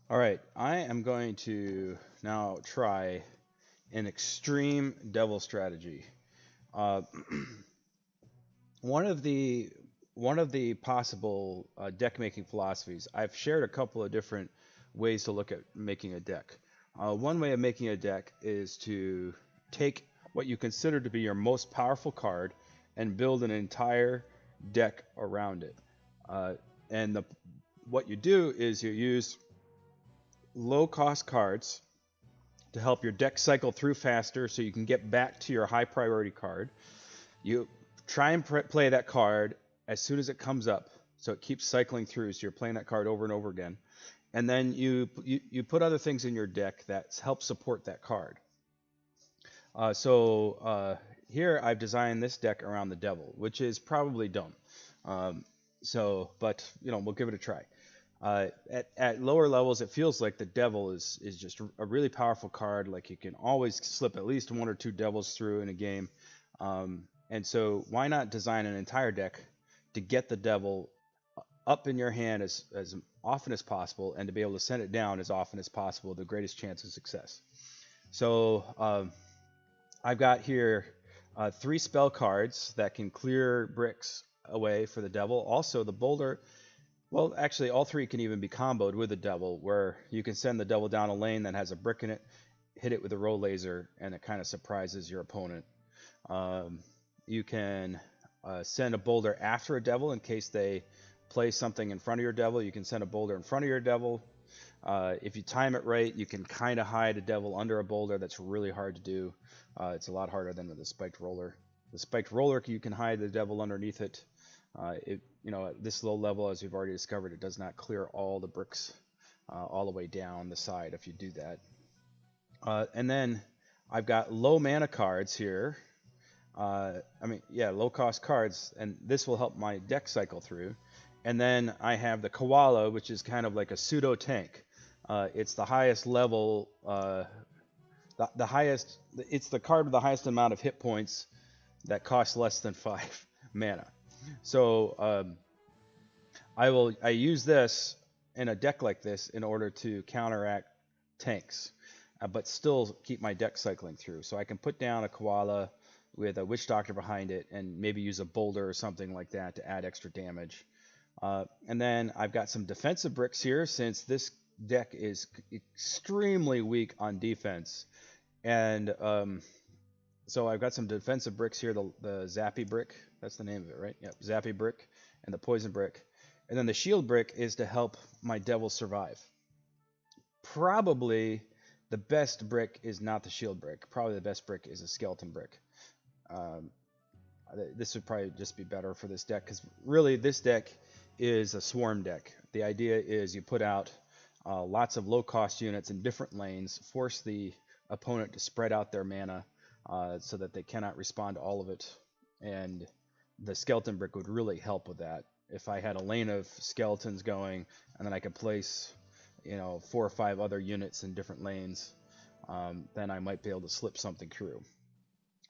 All right, I am going to now try an extreme devil strategy. Uh, one of the one of the possible deck making philosophies. I've shared a couple of different ways to look at making a deck. One way of making a deck is to take what you consider to be your most powerful card and build an entire deck around it. Uh, and what you do is you use low cost cards to help your deck cycle through faster so you can get back to your high priority card. You try and play that card as soon as it comes up so it keeps cycling through, so you're playing that card over and over again. And then you put other things in your deck that help support that card. So here I've designed this deck around the devil, which is probably dumb. Um, but we'll give it a try. At lower levels, it feels like the devil is just a really powerful card. Like you can always slip at least one or two devils through in a game. And so why not design an entire deck to get the devil up in your hand as often as possible and to be able to send it down as often as possible, the greatest chance of success. So I've got here three spell cards that can clear bricks away for the devil. Also, the boulder, well, actually, all three can even be comboed with the devil, where you can send the devil down a lane that has a brick in it, hit it with a roll laser, and it kind of surprises your opponent. Um, you can send a boulder after a devil in case they play something in front of your devil. You can send a boulder in front of your devil. If you time it right, you can kind of hide a devil under a boulder. That's really hard to do. It's a lot harder than with the spiked roller. The spiked roller, you can hide the devil underneath it. At this low level, as we've already discovered, it does not clear all the bricks all the way down the side if you do that. And then I've got low mana cards here. Low cost cards, and this will help my deck cycle through. And then I have the Koala, which is kind of like a pseudo tank. It's the highest level, the highest. It's the card with the highest amount of hit points that costs less than 5 mana. So I use this in a deck like this in order to counteract tanks, but still keep my deck cycling through. So I can put down a Koala with a Witch Doctor behind it and maybe use a boulder or something like that to add extra damage. And then I've got some defensive bricks here since this deck is extremely weak on defense. And so I've got some defensive bricks here, the Zappy brick, that's the name of it, right? Yep, Zappy brick and the poison brick. And then the shield brick is to help my devil survive. Probably the best brick is not the shield brick. Probably the best brick is a skeleton brick. Um, this would probably just be better for this deck because really this deck is a swarm deck. The idea is you put out lots of low cost units in different lanes, force the opponent to spread out their mana so that they cannot respond to all of it. And the skeleton brick would really help with that. If I had a lane of skeletons going and then I could place 4 or 5 other units in different lanes, then I might be able to slip something through.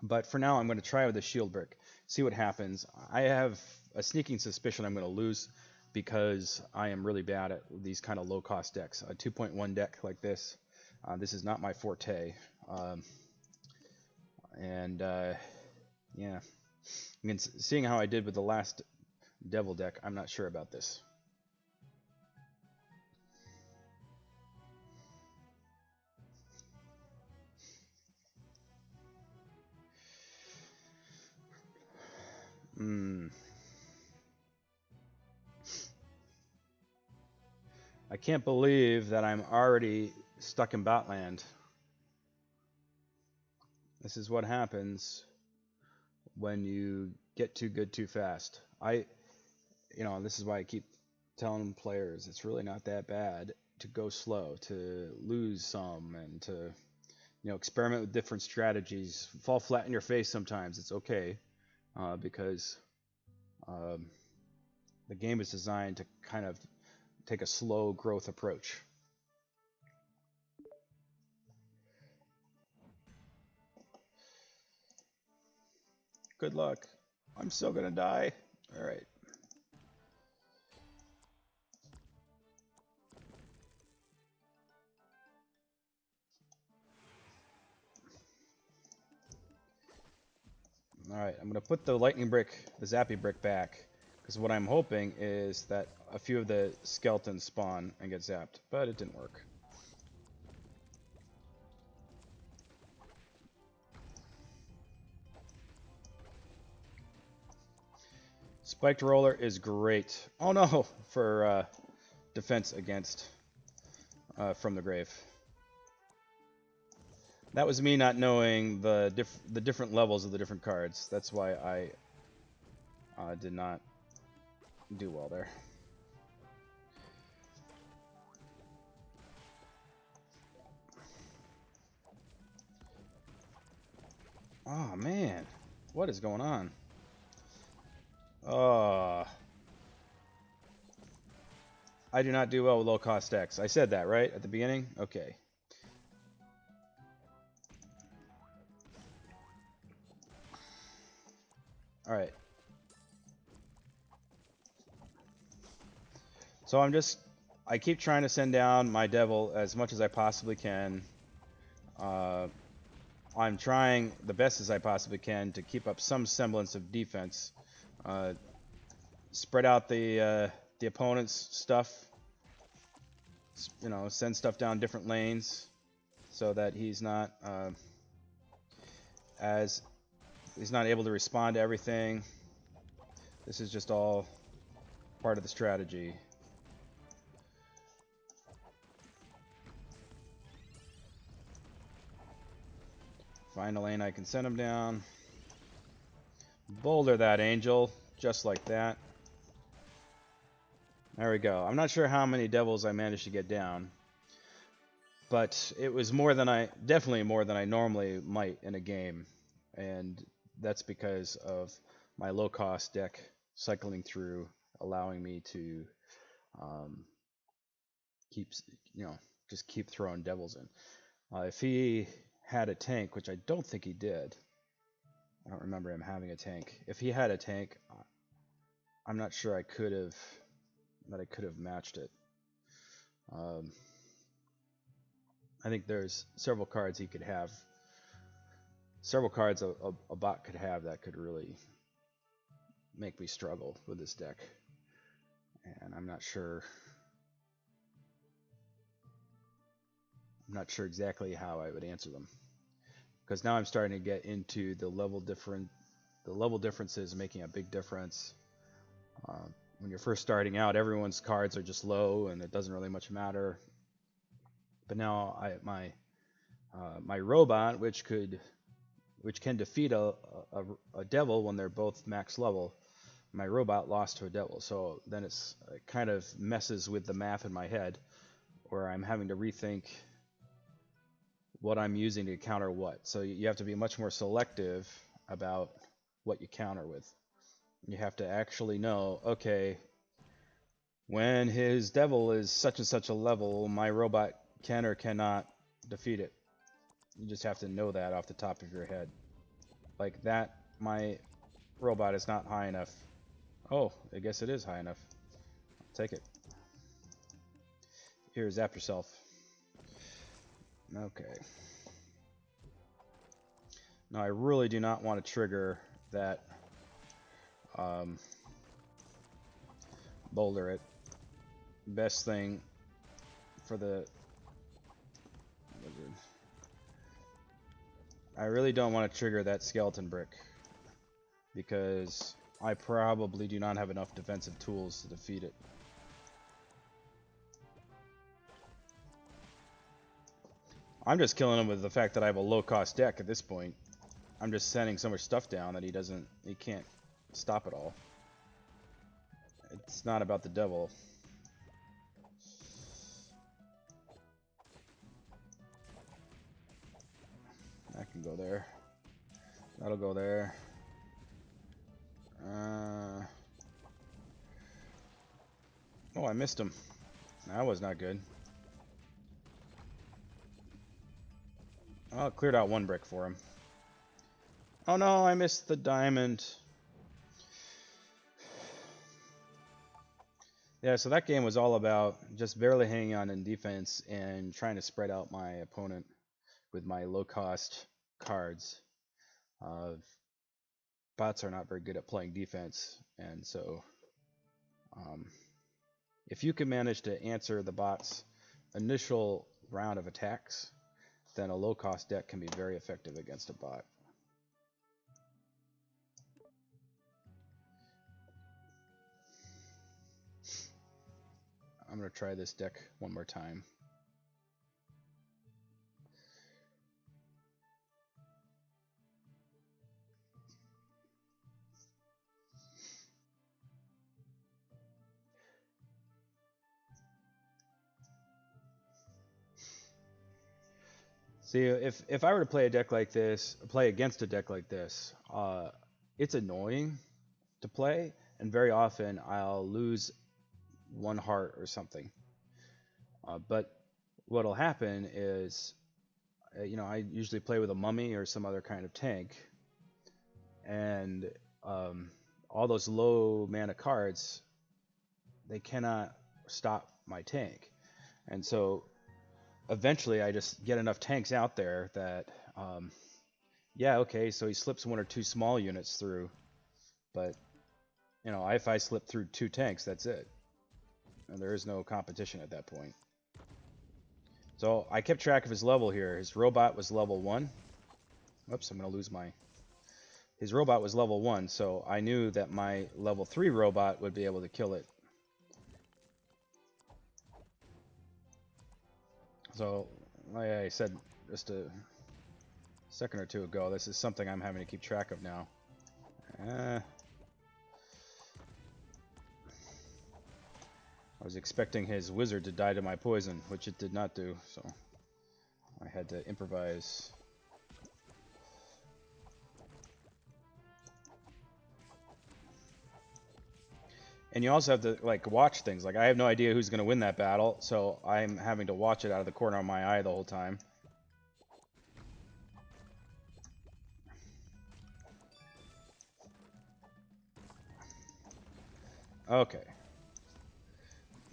But for now, I'm going to try with the shield brick, see what happens. I have a sneaking suspicion I'm going to lose because I am really bad at these kind of low-cost decks. A 2.1 deck like this, this is not my forte. Yeah. I mean, seeing how I did with the last devil deck, I'm not sure about this. I can't believe that I'm already stuck in Botland. This is what happens when you get too good too fast. This is why I keep telling players it's really not that bad to go slow, to lose some, and to experiment with different strategies. Fall flat in your face sometimes. It's okay because um, the game is designed to kind of take a slow growth approach. Good luck. I'm still gonna die. All right. Alright, I'm going to put the lightning brick, the zappy brick back, because what I'm hoping is that a few of the skeletons spawn and get zapped, but it didn't work. Spiked roller is great. Oh no, for defense against from the grave. That was me not knowing the different levels of the different cards. That's why I did not do well there. Oh man, what is going on? I do not do well with low cost decks. I said that, right? At the beginning? Okay. Alright. So I keep trying to send down my devil as much as I possibly can. I'm trying the best as I possibly can to keep up some semblance of defense. Spread out the opponent's stuff. You know, send stuff down different lanes so that he's not able to respond to everything. This is just all part of the strategy. Find a lane I can send him down. Boulder that angel, just like that. There we go. I'm not sure how many devils I managed to get down, but it was definitely more than I normally might in a game, and that's because of my low-cost deck cycling through, allowing me to just keep throwing devils in. If he had a tank, which I don't think he did, I don't remember him having a tank. If he had a tank, I'm not sure I could have matched it. I think there's several cards he could have, several cards a bot could have that could really make me struggle with this deck, and I'm not sure exactly how I would answer them, because now I'm starting to get into the level differences making a big difference. When you're first starting out, everyone's cards are just low and it doesn't really much matter. But now my robot, which can defeat a devil when they're both max level, my robot lost to a devil. So then it kind of messes with the math in my head, where I'm having to rethink what I'm using to counter what. So you have to be much more selective about what you counter with. You have to actually know, okay, when his devil is such and such a level, my robot can or cannot defeat it. You just have to know that off the top of your head. Like that, my robot is not high enough. Oh, I guess it is high enough. I'll take it. Here, zap yourself. Okay. Now I really do not want to trigger that boulder it. Best thing for the wizard. I really don't want to trigger that skeleton brick, because I probably do not have enough defensive tools to defeat it. I'm just killing him with the fact that I have a low-cost deck at this point. I'm just sending so much stuff down that he can't stop it all. It's not about the devil. That can go there. That'll go there. Oh, I missed him. That was not good. Oh, it cleared out one brick for him. Oh no, I missed the diamond. Yeah, so that game was all about just barely hanging on in defense and trying to spread out my opponent with my low-cost cards. bots are not very good at playing defense, and so um, if you can manage to answer the bot's initial round of attacks, then a low-cost deck can be very effective against a bot. I'm going to try this deck one more time. See, if I were to play a deck like this, play against a deck like this, it's annoying to play, and very often I'll lose one heart or something. But what'll happen is, I usually play with a mummy or some other kind of tank, and all those low mana cards, they cannot stop my tank, and so eventually I just get enough tanks out there that, yeah, okay, so he slips one or two small units through, but if I slip through 2 tanks, that's it. And there is no competition at that point. So I kept track of his level here. His robot was level 1. Oops, I'm going to lose my... His robot was level 1, so I knew that my level 3 robot would be able to kill it. So, like I said just a second or two ago, this is something I'm having to keep track of now. I was expecting his wizard to die to my poison, which it did not do, so I had to improvise. And you also have to watch things. Like, I have no idea who's going to win that battle, so I'm having to watch it out of the corner of my eye the whole time. Okay.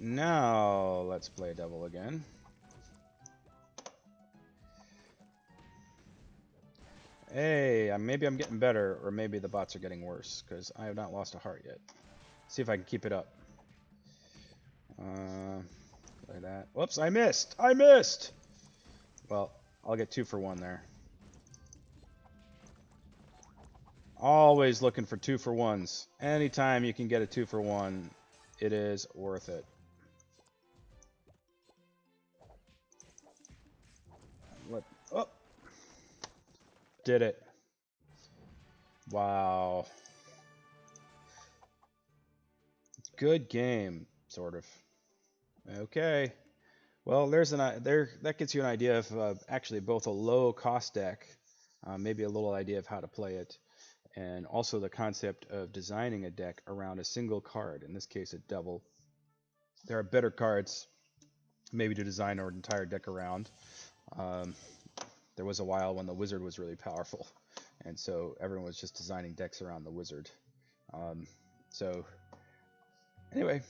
Now let's play Devil again. Hey, maybe I'm getting better, or maybe the bots are getting worse, because I have not lost a heart yet. See if I can keep it up. Like that. Whoops, I missed! I missed! Well, I'll get 2 for 1 there. Always looking for 2 for 1s. Anytime you can get a 2 for 1, it is worth it. Oh! Did it. Wow. Good game, sort of. Okay. Well, that gets you an idea of actually both a low cost deck, maybe a little idea of how to play it, and also the concept of designing a deck around a single card, in this case a devil. There are better cards maybe to design an entire deck around. There was a while when the wizard was really powerful, and so everyone was just designing decks around the wizard. So anyway,